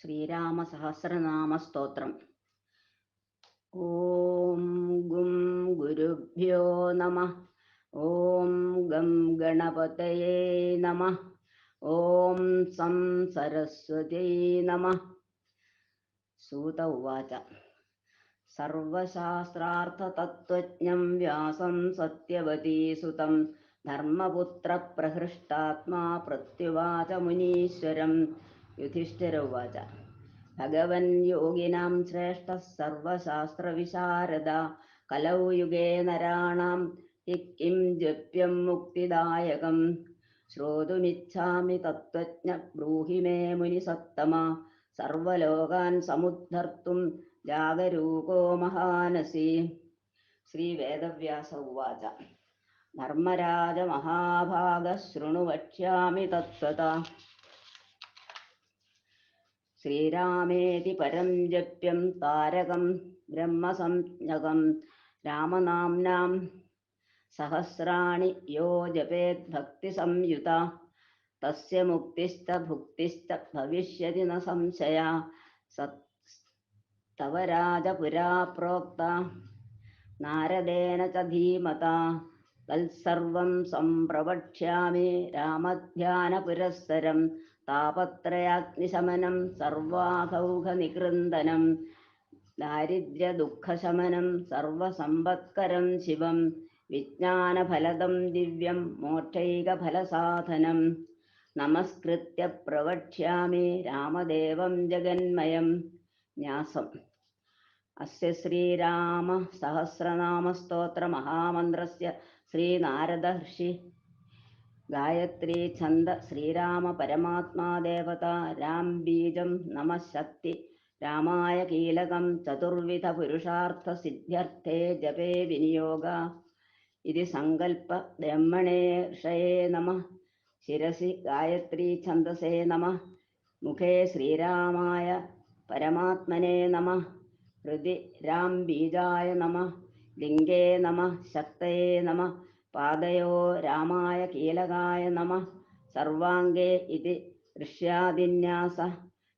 ശ്രീരാമസഹസ്രനാമസ്തോത്രം. ഓം ഗും ഗുരുഭ്യോ നമഃ. ഓം ഗം ഗണപതയേ നമഃ. ഓം സം സരസ്വതീ നമഃ. സൂത ഉവാച. സർവശാസ്ത്രാർത്ഥതത്ത്വജ്ഞം വ്യാസം സത്യവതീസുതം ധർമ്മപുത്രപ്രഹൃഷ്ടാത്മാ പ്രത്യുവാച മുനീശ്വരം. യുധിഷ്ഠിര ഉവാച. ഭഗവൻ യോഗിനാം ശ്രേഷ്ഠഃ സർവശാസ്ത്രവിശാരദ കലൗ യുഗേ നരാണാം കിം ജപ്യം മുക്തിദായകം ശ്രോതുമിച്ഛാമി തത്ത്വജ്ഞ ബ്രൂഹി മേ മുനിസത്തമ സർവലോകാൻ സമുദ്ധർത്തും ജാഗരൂകോ മഹാനസി. ശ്രീ വേദവ്യാസ ഉവാച. ധർമ്മരാജ മഹാഭാഗ ശൃണു വക്ഷ്യാമി തത്വത. ശ്രീരാമേതി പരം ജപ്യം താരകം ബ്രഹ്മസംജ്ഞകം രാമനാംനാം സഹസ്രാണി യോ ജപേത് ഭക്തിസംയുത തസ്യ മുക്തിശ്ച ഭുക്തിശ്ച ഭവിഷ്യതി ന സംശയ. തവ രാജപുരാ പ്രോക്ത നാരദേന ച ധീമത തത്സർവം സംപ്രവക്ഷ്യാമി രാമധ്യാനപുരസ്സരം താപത്രയാഗ്നിശമനം സർവാഘൗഘനികൃന്ദനം ദാരിദ്ര്യദുഃഖശമനം സർവസമ്പത്കരം ശിവം വിജ്ഞാനഫലദം ദിവ്യം മോക്ഷൈകഫലസാധനം നമസ്കൃത്യ പ്രവക്ഷ്യാമി രാമദേവം ജഗന്മയം. ന്യാസം. അസ്യ ശ്രീരാമ സഹസ്രനാമസ്തോത്ര മഹാമന്ത്രസ്യ ശ്രീനാരദർഷി ഗായത്രീ ഛന്ദ ശ്രീരാമ പരമാത്മാ ദേവത രാം ബീജം നമഃ ശക്തി രാമായ കീലകം ചതുർവിധ പുരുഷാർത്ഥ സിദ്ധ്യർത്ഥേ ജപേ വിനിയോഗ. ഇതി സങ്കൽപ്പ ബ്രഹ്മണേ ഋഷയേ നമഃ. ശിരസി ഗായത്രീ ഛന്ദസേ നമഃ. മുഖേ ശ്രീരാമായ പരമാത്മനേ നമഃ. ഹൃദി രാം ബീജായ നമഃ. ലിംഗേ നമഃ. ശക്തയേ നമഃ. പാദയോ രാമായ കീലകായ നമഃ. സർവാംഗേ ഇതി ഋഷ്യാദിന്യാസ.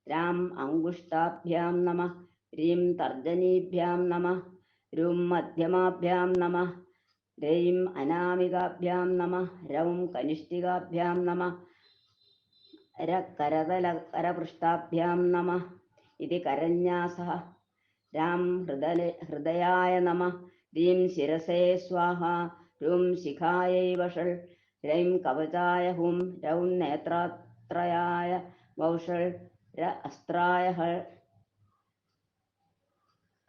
രാം അംഗുഷ്ടാഭ്യാം നമഃ. രീം തർജനീഭ്യാം നമഃ. രും മധ്യമാഭ്യാം നമഃ. രൈം അനാമികാഭ്യാം നമഃ. രൗം കനിഷ്ഠികാഭ്യാം നമഃ. കരതലകരപൃഷ്ഠാഭ്യാം നമഃ. ഇതി കരന്യാസഃ. രാം ഹൃദയായ നമഃ. രീം ശിരസേ സ്വാഹ. രും ശിഖായൈ വഷൾ. രൈം കവചായ ഹും. രൗം നേത്രാത്രയായ വൗഷൾ. ര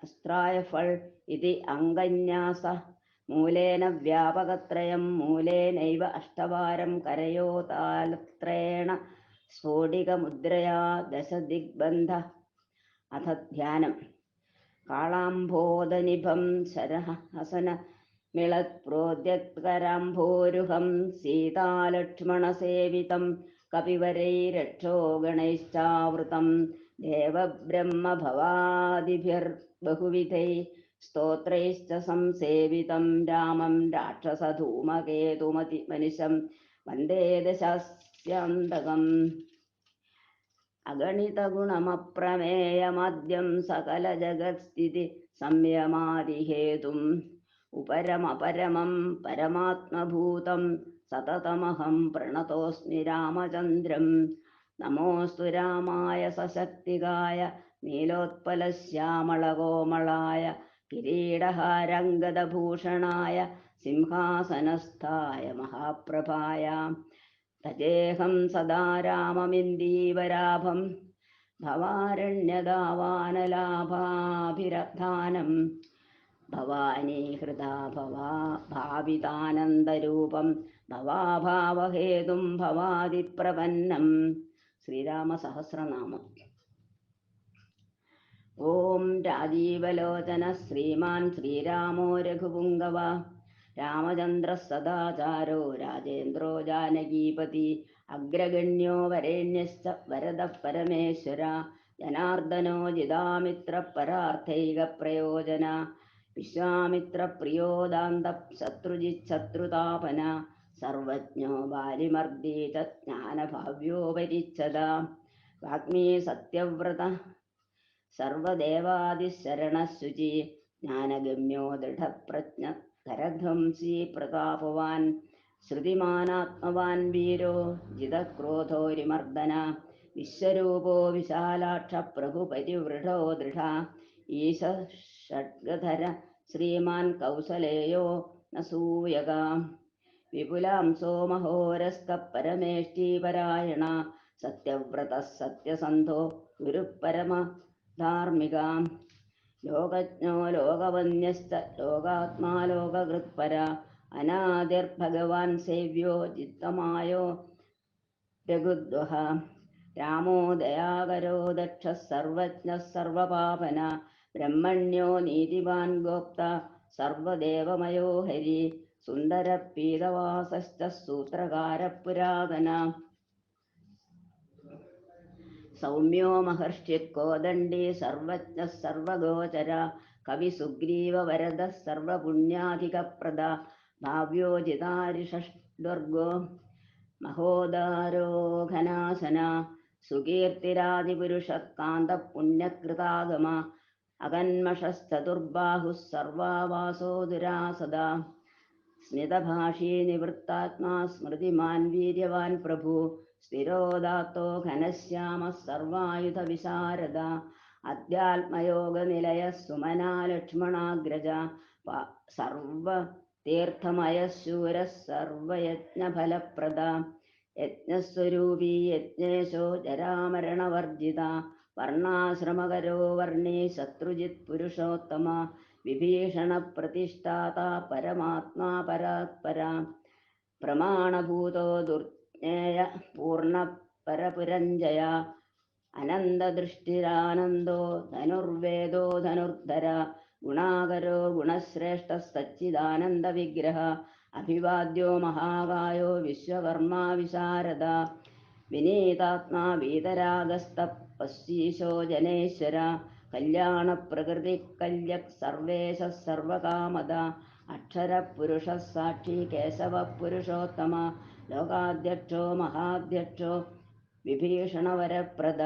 അസ്ത്രായ ഫൾ. ഇതി അംഗന്യാസഃ. മൂലേന വ്യാപകത്രയം മൂലേനൈവ അഷ്ടവാരം കരയോ താലത്രേണ സ്ഫോടികമുദ്രയാ ദശദിഗ്ബന്ധ. അഥ ധ്യാനം. കാളാംബോധനിഭം ശരഹസന മിളത് പ്രോദ്യത്കരാംഭോരുഹം സീതാലക്ഷ്മണസേവിതം കപിവരൈരക്ഷോ ഗണൈശ്ചാവൃതം ദേവബ്രഹ്മഭവാദിഭിർബഹുവിധൈ സ്തോത്രൈശ്ച സംസേവിതം രാമം രാക്ഷസധൂമകേതുമതി മനിശം വന്ദേ ദശാസ്യാന്തകം. അഗണിതഗുണമപ്രമേയമാദ്യം സകല ജഗത്സ്ഥിതി സംയമാദിഹേതും ഉപരമപരമം പരമാത്മഭൂതം സതതമഹം പ്രണതോസ്മി രാമചന്ദ്രം. നമോസ്തു രാമായ സശക്തികായ നീലോത്പലശ്യാമളകോമളായ കിരീടഹാരംഗദഭൂഷണായ സിംഹാസനസ്ഥായ മഹാപ്രഭായ. തജേഹം സദാ രാമമിന്ദീവരാഭം ഭവാരണ്യദാവാനലാഭാഭിരധാനം ഭവാനീഹൃദാ ഭാവിതാനന്ദരൂപം ഭവാഭാവഹേതും ഭവാദിപ്രപന്നം. ശ്രീരാമസഹസ്രനാമം. ഓം രാജീവലോചന ശ്രീമാൻ ശ്രീരാമോ രഘുപുങ്കവ രാമചന്ദ്രഃ സദാചാരോ രാജേന്ദ്രോ ജാനകീപതി അഗ്രഗണ്യോ വരേണ്യശ്ച വരദഃ പരമേശ്വര ജനാർദ്ദനോ ജിതാമിത്രപരാർത്ഥൈകപ്രയോജന വിശ്വാമിത്രപ്രിയോ ദാന്തഃ ശത്രുജിച്ഛത്രുതാപന സർവജ്ഞോ ബാലിമർദീ ച ജ്ഞാനഭാവ്യോ പരിച്ഛദ വാഗ്മീ സത്യവ്രത സർവദേവാദിശരണശുചി ജ്ഞാനഗമ്യോ ദൃഢപ്രജ്ഞ ധരധ്വംസി പ്രതാപവാൻ ശ്രുതിമാനാത്മവാൻ വീരോ ജിതക്രോധോരിമർദ്ദന വിശ്വരൂപോ വിശാലാക്ഷ പ്രഭുപരിവൃഢോ ദൃഢ ഈശ ഷഡ്ഗധര ശ്രീമാൻ കൗസലേയോ നസൂയക വിപുലാംസോ മഹോരസ്ക പരമേഷ്ടീപരായണ സത്യവ്രത സത്യസന്ധോ ഗുരുപരമ ധാർമ്മിക ലോകജ്ഞോ ലോകവന്യശ്ച ലോകാത്മാ ലോകകൃത്പര അനാദിർഭഗവാൻ സേവ്യോ ജിത്തമായോ രഘുദ്വഹ രാമോ ദയാകരോ ദക്ഷ സർവജ്ഞ സർവപാപന ബ്രഹ്മണ്യോ നീതിവാൻ ഗോപ്ത സർവദേവമയോ ഹരി സുന്ദര പീതവാസശ്ച സൂത്രകാര പുരാതന സൗമ്യോ മഹർഷിത് കോദണ്ഡി സർവജ്ഞ സർവഗോചര കവി സുഗ്രീവ വരദ സർവപുണ്യാധികപ്രദ ഭാവ്യോജിതാരിഷഡ്വർഗോ മഹോദാരോഘനാശന സുകീർത്തിരാദിപുരുഷ കാന്ത പുണ്യകൃതാഗമ അകന്മഷശ്ചതുർബാഹുഃ സർവാവാസോ ദുരാസദ സ്മിതഭാഷീ നിവൃത്താത്മാ സ്മൃതിമാൻ വീര്യവാൻ പ്രഭു സ്ഥിരോദാത്തോ ഘനശ്യാമ സർവായുധ വിശാരദ അധ്യാത്മയോഗനിലയ സുമനാ ലക്ഷ്മണാഗ്രജ സർവ തീർത്ഥമയശൂര സർവയജ്ഞഫലപ്രദ യജ്ഞസ്വരൂപീ യജ്ഞേശോ ജരാമരണവർജിത വർണ്ണാശ്രമകരോ വർണ്ണീ ശത്രുജിത് പുരുഷോത്തമ വിഭീഷണ പ്രതിഷ്ഠാത പരമാത്മാ പരാത്പര പ്രമാണഭൂതോ ദുർജ്ഞേയ പൂർണ്ണ പരപുരഞ്ജയ അനന്തദൃഷ്ടിരാനന്ദോ ധനുർവേദോ ധനുർധര ഗുണാകരോ ഗുണശ്രേഷ്ഠ സച്ചിദാനന്ദ വിഗ്രഹ അഭിവാദ്യോ മഹാകായോ വിശ്വകർമാ വിശാരദ വിനീതാത്മാ വീതരാഗസ്ത പശ്യീശോ ജനേശ്വര കല്യാണ പ്രകൃതി കല്യക് സർവേശ സർവകാമദ അക്ഷര പുരുഷ സാക്ഷി കേശവ പുരുഷോത്തമ ലോകാധ്യക്ഷോ മഹാധ്യക്ഷോ വിഭീഷണവരപ്രദ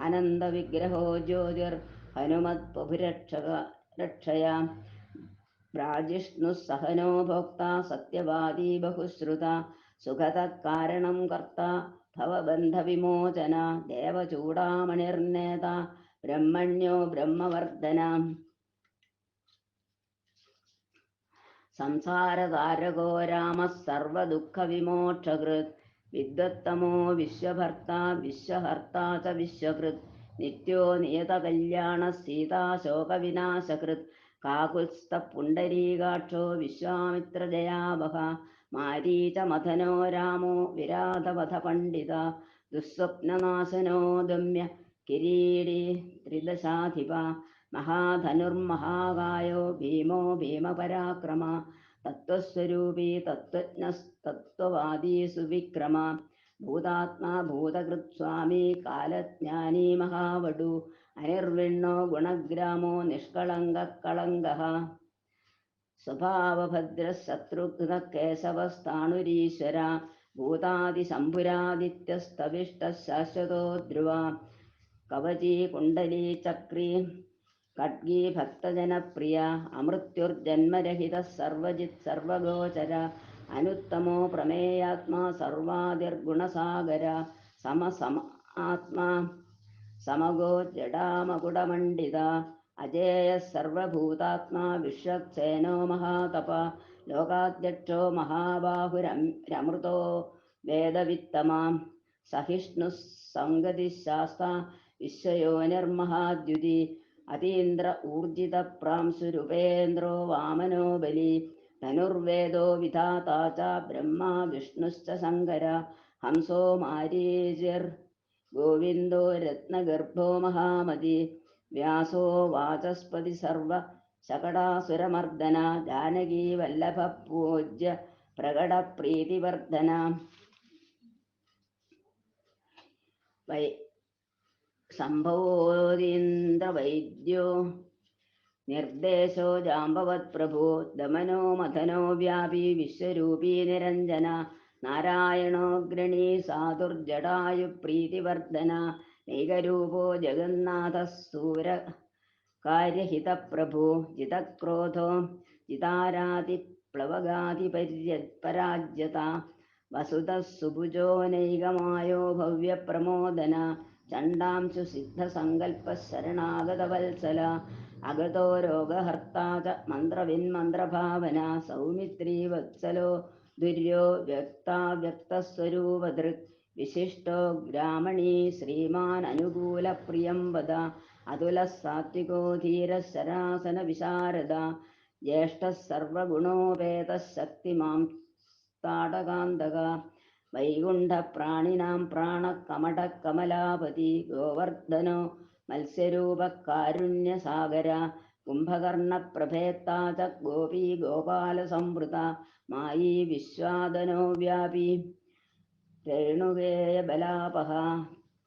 ആനന്ദ വിഗ്രഹോ ജ്യോതിർ ഹനുമത് പ്രഭുരക്ഷയ ബ്രാജിഷ്ണു സഹനോ ഭോക്ത സത്യവാദീ ബഹുശ്രുത സുഖത കാരണം കർത്ത ഭവബന്ധവിമോചന ദേവചൂടാമണിർനേത ബ്രഹ്മണ്യോ ബ്രഹ്മവർദ്ധന സംസാരതാരകോ രാമ സർവദുഃഖവിമോക്ഷകൃത് വിദ്വത്തമോ വിശ്വഭർത്ത വിശ്വഹർത്താ ച വിശ്വകൃത് നിത്യോ നിയതകല്യാണ സീതാശോകവിനാശകൃത് കാകുത്സ്ഥ പുണ്ടരീകാക്ഷോ വിശ്വാമിത്രജയാവഹ മാരീചമഥനോ രാമോ വിരാധവധ പണ്ഡിത ദുസ്വപ്നനാശനോ ദമ്യ കിരീടീ ത്രിദശാധിപ മഹാധനുർമഹാകായോ ഭീമോ ഭീമപരാക്രമ തത്വസ്വരൂപീ തത്വജ്ഞസ്തത്വവാദീ സുവിക്രമ ഭൂതാത്മാ ഭൂതകൃത് സ്വാമി കാലജ്ഞാനീ മഹാവടു അനിർവിണ്ണോ ഗുണഗ്രാമോ നിഷ്കളങ്ക കളങ്ക സ്വഭാവഭദ്ര ശത്രുഘ്ന കേശവസ്ഥാണുരീശ്വര ഭൂതാദിശംഭുരാദിത്യസ്തവിഷ്ട ശാശ്വതോ ധ്രുവ കവചീ കുണ്ടലീ ചക്രീ ഖഡ്ഗീ ഭക്തജനപ്രിയ അമൃത്യുർജന്മരഹിത സർവജിത് സർവഗോചര അനുത്തമോ പ്രമേയാത്മാ സർവാദിർഗുണസാഗര ആത്മാ സമഗോ ജഡാമകുടമണ്ഡിത അജേയ സർവഭൂതാത്മാ വിശ്വക്സേനോ മഹാതപ ലോകാധ്യക്ഷോ മഹാബാഹുരമൃതോ വേദവിത്തമാം സഹിഷ്ണു സംഗതിശാസ്ത വിശ്വയോനിർമഹാദ്യുതി അതീന്ദ്ര ഊർജിത പ്രാംശുരുപേന്ദ്രോ വാമനോ ബലി ധനുർവേദോ വിധാതാ ച ബ്രഹ്മ വിഷ്ണുശ്ച ശങ്കര ഹംസോ മാരീചിർ ഗോവിന്ദോ രത്നഗർഭോ മഹാമതി വ്യാസോ വാചസ്പതി സർവ ശകടാസുരമർദ്ദന ജാനകീ വല്ലഭ പൂജ്യ പ്രകട പ്രീതിവർദ്ധന വൈ സംഭവോദീന്ദ്രവൈദ്യോ നിർദ്ദേശോ ജാമ്പവത് പ്രഭു ദമനോ മഥനോ വ്യാപി വിശ്വരൂപീ നിരഞ്ജന നാരായണോഗ്രണീ സാധുർജടായു പ്രീതിവർദ്ധന നൈകരൂപോ ജഗന്നാഥ സൂര കാര്യഹിതപ്രഭു ജിതക്രോധോ ജിതാരാതി പ്ലവഗാതിപരാജ്യത വസുതഃ സുഭുജോ നൈകമായോ ഭവ്യപ്രമോദന ചണ്ഡാംശു സിദ്ധസങ്കൽപ്പ ശരണാഗതവത്സല അഗതോ രോഗഹർത്താ ച മന്ത്രവിന്മന്ത്രഭാവന സൗമിത്രീ വത്സലോ ദുര്യോ വ്യക്താവ്യക്തസ്വരൂപദൃക് വിശിഷ്ടോ ഗ്രാമണീ ശ്രീമാൻ അനുകൂലപ്രിയം വദ അതുലഃ സാത്വികോ ധീരഃ ശരാസന വിശാരദ ജ്യേഷ്ഠഃ സർവഗുണോപേതഃ ശക്തിമാം താടകാന്തക വൈകുണ്ഠപ്രാണിനാം പ്രാണകമഠകമലാപതി ഗോവർദ്ധനോ മത്സ്യരൂപകാരുണ്യസാഗര കുംഭകർണപ്രഭേത്താ ച ഗോപീ ഗോപാലസംവൃത മായി വിശ്വാദനോ വ്യാപി രേണുകേയബലാപഹ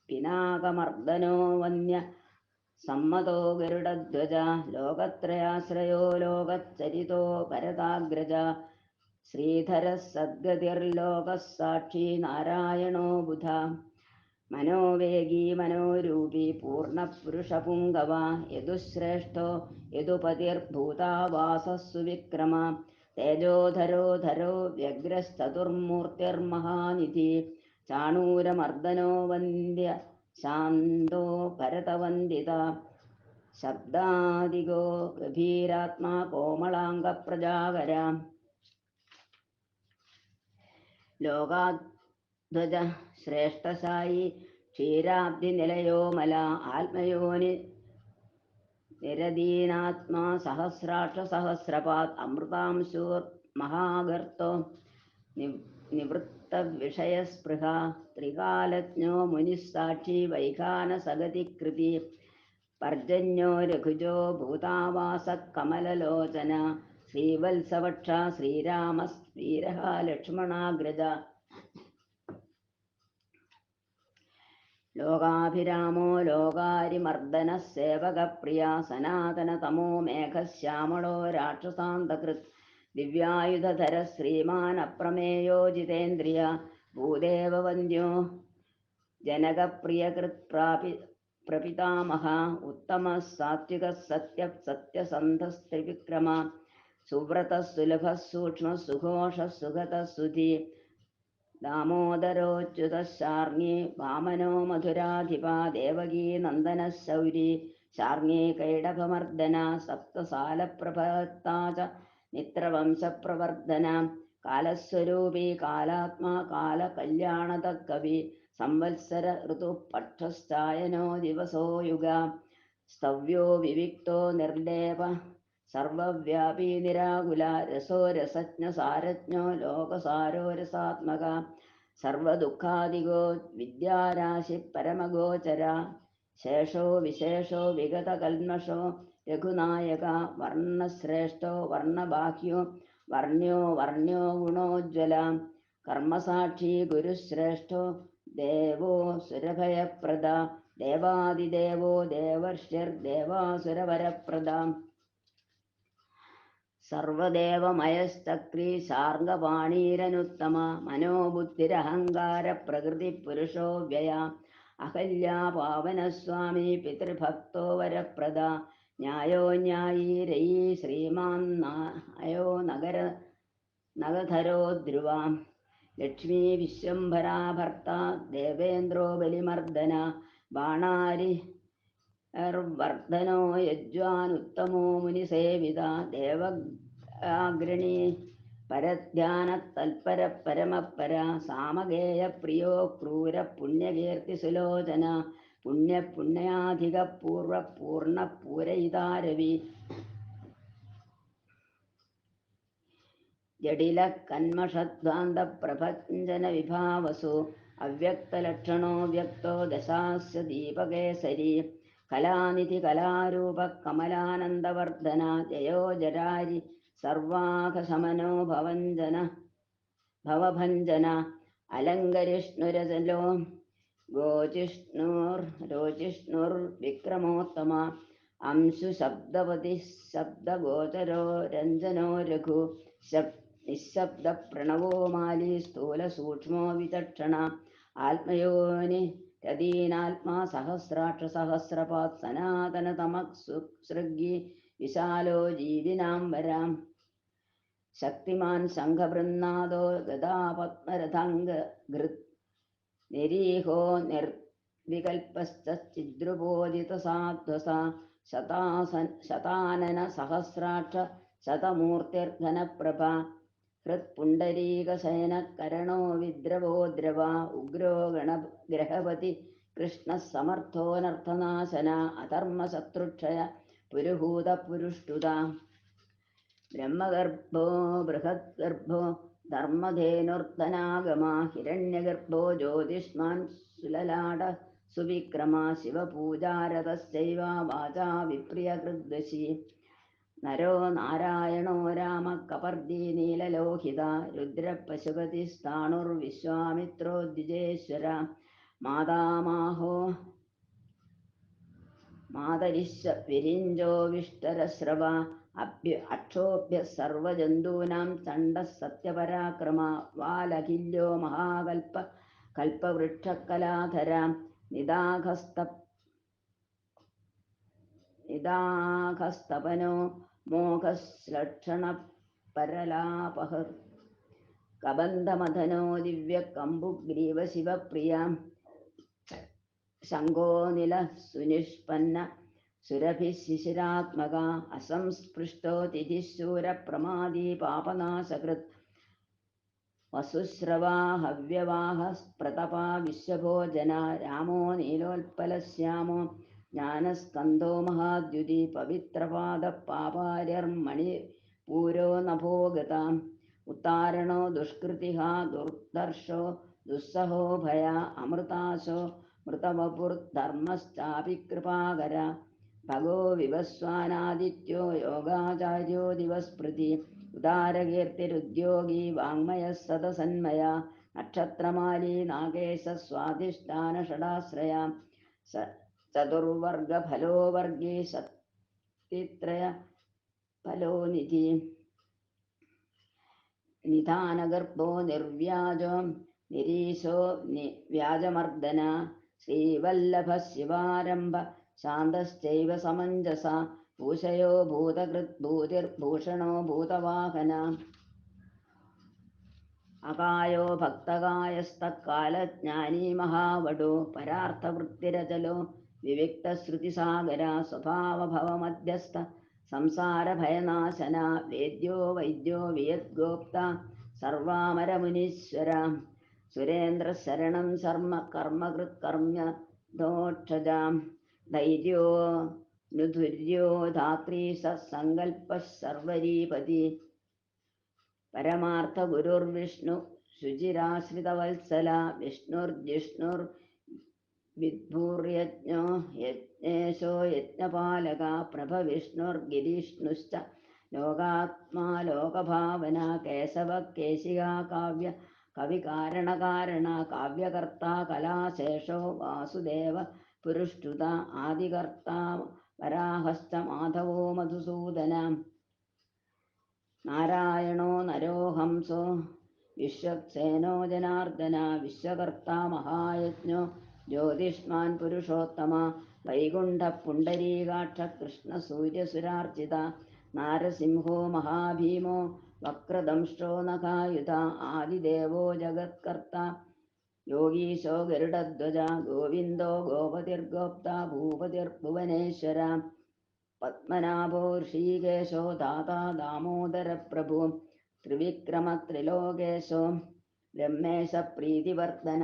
പിനാകമർദ്ദനോ വന്യ സമ്മതോ ഗരുഡധ്വജ ലോകത്രയാശ്രയോ ലോകചരിതോ ഭരതാഗ്രജ ശ്രീധരഃ സദ്ഗതിർലോകഃ സാക്ഷി നാരായണോ ബുധ മനോവേഗീ മനോരൂപി പൂർണ്ണപുരുഷപുങ്കവ യദുശ്രേഷ്ഠോ യദുപതിർഭൂതാവാസഃ സുവിക്രമ തേജോധരോ വ്യഗ്രശ്ചതുർമൂർത്തിർമഹാനിധി ചാണൂരമർദ്ദനോ വന്ദ്യ ശാന്തോ ഭരതവന്ദിത ശബ്ദാദിഗോ ഗഭീരാത്മാ കോമളാംഗപ്രജാകര ലോകാധ്വജ ശ്രേഷ്ഠശായി ക്ഷീരാബ്ധിനിലയോ മല ആത്മയോനി നിരദീനാത്മാ സഹസ്രാക്ഷസഹസ്രപാത് അമൃതാംശൂർ മഹാഗർത്തോ നിവൃത്തവിഷയസ്പൃഹ ത്രികാലജ്ഞോ മുനിസാക്ഷി വൈഖാനസഗതികൃതി പർജന്യോ രഘുജോ ഭൂതാവാസ കമലലോചന ശ്രീവത്സവക്ഷ ശ്രീരാമ വീരഃ ലക്ഷ്മണാഗ്രജ ലോകാഭിരാമോ ലോകാരിമർദ്ദന സേവകപ്രിയ സനാതനതമോ മേഘശ്യാമളോ രാക്ഷസാന്തകൃത് ദിവ്യായുധധര ശ്രീമാൻ അപ്രമേയോ ജിതേന്ദ്രിയ ഭൂദേവവന്ദ്യോ ജനകപ്രിയകൃത് പ്രപിതാമഹ ഉത്തമ സാത്വിക സത്യസന്ധസ്ത്രിവിക്രമ സുവ്രത സുലഭ സൂക്ഷ്മ സുഘോഷ സുഗത സുധി ദാമോദരോച്യുത ശാർങ്ങി വാമനോ മധുരാധിപ ദേവകീ നന്ദന ശൗരി ശാർങ്ങി കൈടഭമർദ്ദന സപ്തസാലപ്രഭത്താ ച മിത്രവംശപ്രവർദ്ധന കാലസ്വരൂപി കാലാത്മാ കാലകല്യാണത കവി സംവത്സര ഋതുപക്ഷശ്ചായനോ ദിവസോ യുഗ സ്തവ്യോ വിവിക്തോ നിർലേപ സർവവ്യാപി നിരാകുല രസോ രസജ്ഞ സാരജ്ഞോ ലോകസാരോ രസാത്മക സർവദുഃഖാദിഗോ വിദ്യാരാശി പരമഗോചര ശേഷോ വിശേഷോ വിഗതകൽമഷോ രഘുനായക വർണ്ണശ്രേഷ്ഠോ വർണ്ണബാഹ്യോ വർണ്യോ ഗുണോജ്വല കർമ്മസാക്ഷി ഗുരുശ്രേഷ്ഠോ ദേവോ സുരഭയപ്രദ ദേവാദിദേവോ ദേവർഷിർദേവാസുരവരപ്രദ സർവദേവമയശ്ചക്രീ ശാർംഗപാണീരനുത്തമ മനോബുദ്ധിരഹങ്കാര പ്രകൃതി പുരുഷോ വ്യയ അഹല്യാ പാവനസ്വാമി പിതൃഭക്തോ വരപ്രദ ന്യായോ ന്യായീരയീ ശ്രീമാൻ നായോ നഗധരോ ധ്രുവ ലക്ഷ്മീ വിശ്വംഭരാഭർത്ത ദേവേന്ദ്രോ ബലിമർദ്ദന ബാണാരി വർദ്ധനോ യജ്വാനുത്തമോ മുനിസേവിത ദേവഗ്രണീ പരധ്യാന തൽപര പരമപര സാമഗേയ പ്രിയോ ക്രൂര പുണ്യകീർത്തി സുലോചന പുണ്യാധിക പൂർവ പൂർണ്ണ പൂരയിതാരവി ജഡില കന്മഷദ്വാന്ത പ്രഭഞ്ജന വിഭാവസു അവ്യക്തലക്ഷണോ വ്യക്തോ ദശാസ്യ ദീപകേസരി കലാനിധി കലാരൂപ കമലാനന്ദവർദ്ധന ജയോ ജരാരി സർവാഘശമനോ ഭവഭഞ്ജന അലങ്കരിഷ്ണുരജലോ രോജിഷ്ണുർവിക്രമോത്തമ അംശു ശബ്ദവതി ശബ്ദഗോചരോ രഞ്ജനോ രഘു നിശബ്ദ പ്രണവോ മാലി സ്ഥൂല സൂക്ഷ്മോ വിചക്ഷണ ആത്മയോനി രതീനാത്മാ സഹസ്രാക്ഷ സഹസ്രപാത് സനാതനതമസൃഗി വിശാലോ ജീവിനാം വരാം ശക്തിമാൻ ശംഖവൃന്നാദോ ഗദാപത്മരഥംഗൃത് നിരീഹോ നിർവികൽപശ്ചിദ്രുപോദിതസാധ്വസ ശതാനന സഹസ്രാക്ഷ ശതമൂർത്തിർഘനപ്രഭ ഹൃത്പുണ്ഡരീകശയനകരണോ വിദ്രവോ ദ്രവ ഉഗ്രോ ഗ്രഹപതി കൃഷ്ണ സമർത്ഥോനർത്ഥനാശന അധർമ്മശത്രുക്ഷയ പുരുഹൂത പുരുഷ്ടുത ബ്രഹ്മഗർഭോ ബൃഹദ്ഗർഭോ ധർമ്മധേനുർധനാഗമ ഹിരണ്യഗർഭോ ജ്യോതിഷ്മാൻ സുലലാട സുവിക്രമ ശിവപൂജാരതശ്ചൈവ വാചാ വിപ്രിയകൃദ്വശി നരോ നാരായണോ രാമ കപർദി നീലലോഹിത രുദ്രപശുപതിസ്ഥാണുർവിശ്വാമിത്രോ ദ്വിജേശ്വര മാതാമാഹോ മാതരിശ്വ വിരിഞ്ചോ വിഷ്ടരശ്രവ അക്ഷോഭ്യ സർവജന്തൂനാം ചണ്ഡ സത്യപരാക്രമ വാലഖില്യോ മഹാകൽപ കൽപവൃക്ഷകലാധര നിദാഘസ്തപനോ മോഘശ്ലക്ഷണ പരലാപഹ കബന്ധമഥനോ ദിവ്യ കമ്പുഗ്രീവ ശിവപ്രിയ ശങ്കോനില സുനിഷ്പന്ന സുരഭിശിശിരാത്മക അസംസ്പൃഷ്ടോ തിഥിശൂരപ്രമാദീ പാപനാശകൃത് വസുശ്രവാ ഹവ്യവാഹ പ്രതപാ വിശ്വഭോജന രാമോ നീലോത്പലശ്യാമോ ജ്ഞാനസ്കന്ധോ മഹാദ്യുതി പവിത്രപാദ പാപാര്യർമണിപൂരോ നഭോഗത ഉത്താരണോ ദുഷ്കൃതിഹ ദുർദർശോ ദുസ്സഹോ ഭയ അമൃതാശോ മൃതവപുർധർമ്മശ്ചാപി കൃപാകര ഭഗോ വിവസ്വാനാദിത്യോ യോഗാചാര്യോ ദിവസ്പൃതി ഉദാരകീർത്തിരുദ്യോഗി വാങ്മയ സദസന്മയ നക്ഷത്രമാലി നാഗേശ സ്വാധിഷ്ഠാന ഷടാശ്രയ ചതുർവർഗഫലോ വർഗീ ശക്തിത്രയ ഫലോനിധി നിധാനഗർഭോ നിർവ്യാജോ നിരീശോ വ്യാജമർദ്ദന ശ്രീവല്ലഭ ശിവാരംഭ ശാന്തശ്ചൈവ സമഞ്ജസ ഭൂഷയോ ഭൂതകൃത് ഭൂതിർഭൂഷണോ ഭൂതവാഹന അകായോ ഭക്തകായസ്തക്കാലജ്ഞാനീ മഹാവടോ പരാർത്ഥവൃത്തിരചലോ വിവിക്തശ്രുതിസാഗര സ്വഭാവഭവമധ്യസ്ഥ സംസാരഭയനാശന വേദ്യോ വൈദ്യോ വിയദ്ഗോപ്ത സർവാമരമുനീശ്വര സുരേന്ദ്രശരണം ശർമ്മ കർമ്മകൃത് കർമ്മ്യ ദോക്ഷജാം ധൈര്യോ നുധുര്യോ ധാത്രീ സങ്കൽപ്പ സർവരീപതി പരമാർത്ഥ ഗുരുർവിഷ്ണു ശുചിരാശ്രിതവത്സല വിഷ്ണുർജിഷ്ണുർ വിദ്ഭൂര്യജ്ഞോ യജ്ഞേശോ യജ്ഞപാലക പ്രഭ വിഷ്ണുർഗിരിഷ്ണുശ്ച ലോകാത്മാ ലോകഭാവന കേശവ കേശികാ കാവ്യ കവികാരണകാരണ കാവ്യകർത്ത കലാശേഷോ വാസുദേവ പുരുഷ്ടുത ആദികർത്ത വരാഹശ്ച മാധവോ മധുസൂദന നാരായണോ നരോ ഹംസോ വിശ്വക്സേനോ ജനാർദ്ദന വിശ്വകർത്ത മഹായജ്ഞോ ജ്യോതിഷ്മാൻ പുരുഷോത്തമ വൈകുണ്ഠ പുണ്ടരീകാക്ഷ കൃഷ്ണ സൂര്യസുരാർച്ചിത നാരസിംഹോ മഹാഭീമോ വക്രദംഷ്ടോ നഖായുധ ആദിദേവോ ജഗത്കർത്ത യോഗീശോ ഗരുഡധ്വജ ഗോവിന്ദോ ഗോപതിർഗോപ്ത ഭൂപതിർഭുവനേശ്വര പത്മനാഭോ ഋഷീകേശോ ദാതാ ദാമോദര പ്രഭു ത്രിവിക്രമ ത്രിലോകേശോ ബ്രഹ്മേശ പ്രീതിവർദ്ധന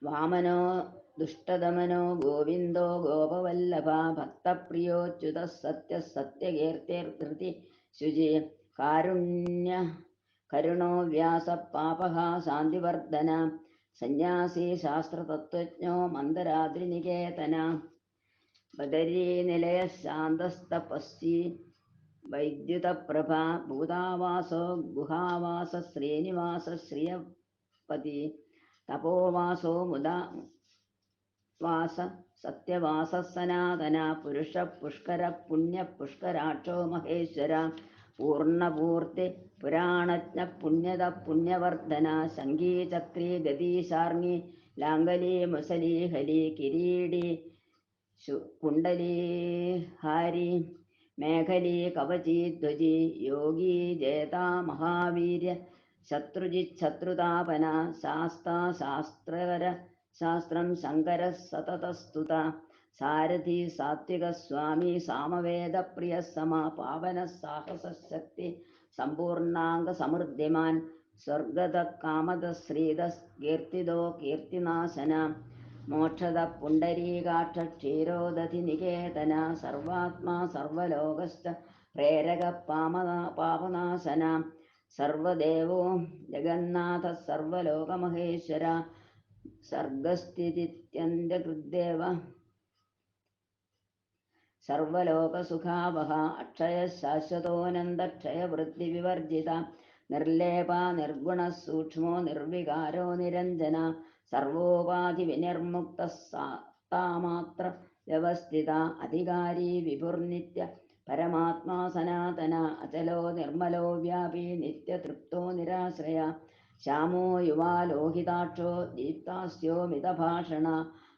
വാമനോ ദുഷ്ടദമനോ ഗോവിന്ദോ ഗോപവല്ലഭ ഭക്തപ്രിയോച്യുത സത്യ സത്യകീർത്തിർധൃതി ശുചി കാരുണ്യ കരുണോ വ്യാസ പാപഹ ശാന്തിവർദ്ധന സന്യാസി ശാസ്ത്രതത്വജ്ഞോ മന്ദരാദ്രിനികേതന ബദരീനിലയ ശാന്തസ്തപസ്വി വൈദ്യുതപ്രഭ ഭൂതാവാസോ ഗുഹാവാസ ശ്രീനിവാസ ശ്രിയപതി തപോവാസോ മുദാവാസ സത്യവാസ സനാതന പുരുഷ പുഷ്കര പുണ്യ പുഷ്കരാക്ഷോ മഹേശ്വര പൂർണ്ണപൂർത്തി പുരാണജ്ഞ പുണ്യത പുണ്യവർദ്ധന ശംഖീചക്രീ ഗതീശാർങ്ങി ലാംഗലി മുസലി ഹലി കിരീടി കുണ്ടലി ഹാരി മേഖലി കവചി ധ്വജി യോഗി ജേതാ മഹാവീര്യ ശത്രുജിത് ശത്രുതാപന ശാസ്ത ശാസ്ത്രകര ശാസ്ത്രം ശങ്കര സതതസ്തുത സാരഥി സാത്വിക സ്വാമി സാമവേദപ്രിയ സമ പാവന സാഹസശക്തി സമ്പൂർണാംഗ സമൃദ്ധിമാൻ സ്വർഗത കാമത ശ്രീത കീർത്തിദോ കീർത്തിനാശന മോക്ഷത പുണ്ടരീകാക്ഷ ക്ഷീരോദധി നികേതന സർവാത്മാ സർവലോകശ്ച പ്രേരക പാപനാശന സർവദേവോ ജഗന്നാഥ സർവലോകമഹേശ്വര സർഗസ്ഥിതിത്യന്തകൃദ്ദേവ സർവലോകസുഖാവഹ അക്ഷയ ശാശ്വതോനന്ദക്ഷയ വൃത്തിവിവർജിത നിർലേപ നിർഗുണ സൂക്ഷ്മോ നിർവികാരോ നിരഞ്ജന സർവോപാധി വിനിർമുക്ത സാമാത്ര വ്യവസ്ഥിത അധികാരി വിഭുർനിത്യ പരമാത്മാ സനാതന അചലോ നിർമ്മലോ വ്യാപി നിത്യതൃപ്തോ നിരാശ്രയ ശ്യാമോ യുവാ ലോഹിതാക്ഷോ ദീപ്താസ്യോ മിതഭാഷണ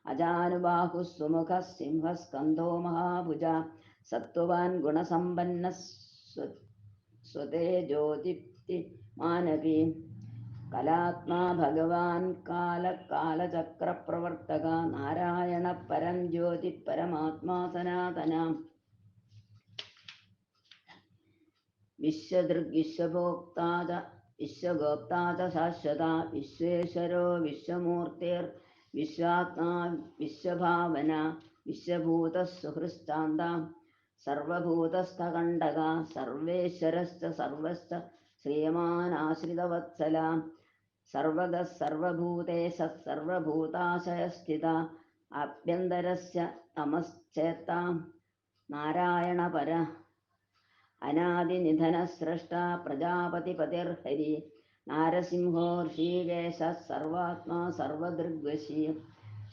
അജാനുബാഹു സുമുഖ സിംഹസ്കന്ധോ മഹാഭുജ സത്വവാൻ ഗുണസമ്പന്ന സ്വതേജോദീപ്തി മാനവി കലാത്മാ ഭഗവാൻ കാലചക്രപ്രവർത്തക നാരായണ പരം ജ്യോതി പരമാത്മാ സനാതന വിശ്വദൃഗ് വിശ്വഭോക്താ വിശ്വഗോപ്താ ശാശ്വത വിശ്വേശ്വരോ വിശ്വമൂർത്തിർ വിശ്വാത്മാ വിശ്വഭാവന വിശ്വഭൂത സുഹൃശ്ചാന്ത സർവഭൂതസ്ഥകണ്ഡക സർവേശ്വരശ്ച സർവശ്ച ശ്രീമാനാശ്രിതവത്സല സർവഗ സർവഭൂതേശ സർവഭൂതാശയസ്ഥിത ആഭ്യന്തരസ്യ തമശ്ചേത്ത നാരായണ പര അനാദിനിധന സ്രഷ്ട പ്രജാപതിപതിർഹരി നാരസിംഹോ ഋഷികേശ സർവാത്മാ സർവദൃഗ്വശി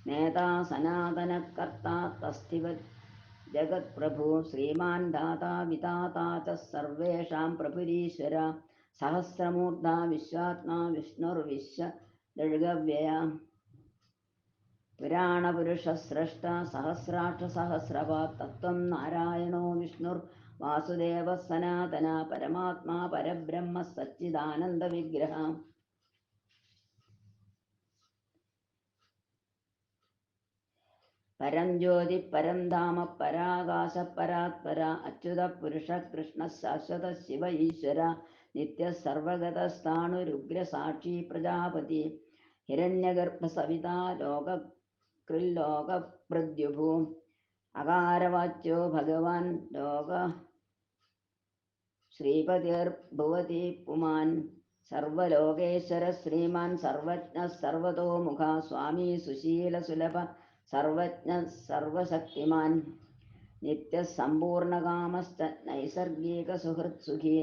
നേതാ സനാതനകർത്താ തസ്ഥിവ ജഗത്പ്രഭു ശ്രീമാൻ ദാതാ വിധാതാ ച സർവേഷാം പ്രഭുരീശ്വര സഹസ്രമൂർധ വിശ്വാത്മാ വിഷ്ണുർവിശ്വദൃഗവ്യയ പുരാണപുരുഷസ്രഷ്ട സഹസ്രാക്ഷ സഹസ്രപാത് തത്വം നാരായണോ വിഷ്ണുർ വാസുദേവ സനാതന പരമാത്മാ പരബ്രഹ്മ സച്ചിദാനന്ദ വിഗ്രഹ പരം ജ്യോതി പരം ധാമ പരാകാശ പരാത്പര അച്യുത പുരുഷ കൃഷ്ണ ശാശ്വത ശിവ ഈശ്വര നിത്യ സർവഗതസ്ഥാണുരുഗ്ര സാക്ഷി പ്രജാപതി ഹിരണ്യഗർഭ സവിത ലോകകൃല്ലോകഭൃദ്യുഭൂ അകാരവാച്യോ ഭഗവാൻ ലോക ശ്രീപതിർഭുവതി പുമാൻ സർവലോകേശ്വര ശ്രീമാൻ സർവജ്ഞ സർവതോമുഖ സ്വാമി സുശീല സുലഭ സർവജ്ഞ സർവശക്തിമാൻ നിത്യസമ്പൂർണകാമശ്ച നൈസർഗിക സുഹൃത്സുഖി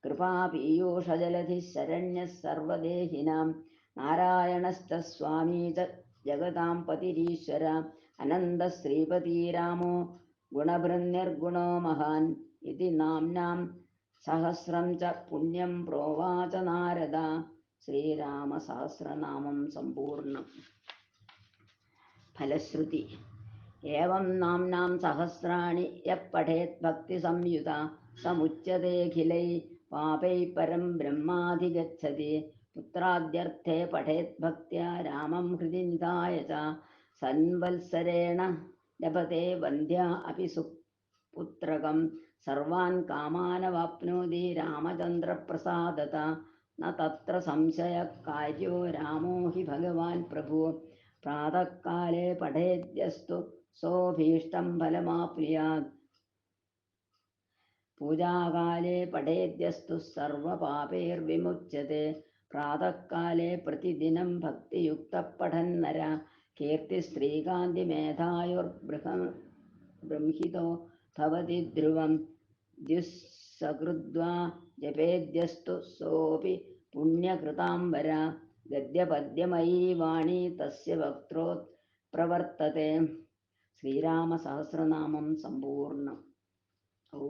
കൃപാപീയൂഷജലധി ശരണ്യ സർവദേഹിനാം നാരായണശ്ച സ്വാമീ ച ജഗതാം പതിരീശ്വര അനന്ത ശ്രീപതിരാമോ ഗുണഭൃന്നിർഗുണോ മഹാൻ ഇതി നാംനാം സഹസ്രം ച പുണ്യം പ്രോവാച നാരദ ശ്രീരാമ സഹസ്രനാമം സമ്പൂർണം ഫലശ്രുതി ഏവം നാംനാം സഹസ്രാണി യഃ പഠേത് ഭക്തി സംയുത സമുച്യതേഖിലൈ പാപൈ പരം ബ്രഹ്മാധിഗച്ഛതി പുത്രാദ്യർത്ഥേ പഠേത് ഭക്ത്യാ രാമം ഹൃദി നിധായ ച സൻവത്സരേണ ലഭത്തെ വന്ധ്യ അപി സുപുത്രകം സർവാൻ കാമാനവാപ്നോതി രാമചന്ദ്രപ്രസാദത ന തത്ര സംശയ കാര്യോ രാമോ ഹി ഭഗവാൻ പ്രഭു പ്രാതഃകാലേ പഠേദ്യസ്തു സോഭീഷ്ടം ഫലമാപ്നുയാത് പൂജാകാലേ പഠേദ്യസ്തു സർവപാപൈർവിമുച്യത്തെ പ്രാതഃകാലേ പ്രതിദിനം ഭക്തിയുക്ത പഠന്നര കീർത്തിശ്രീകാന്തി മേധായുർബൃംഹിതോ ഭവതി ധ്രുവം ദ്യുസ്സകൃദ്വാ ജപേദ്യസ്തു സോപി പുണ്യകൃതാംബര ഗദ്യപദ്യമയീ വാണി തസ്യ വക്ത്രോത് ശ്രീരാമ സഹസ്രനാമം സമ്പൂർണം. ഓ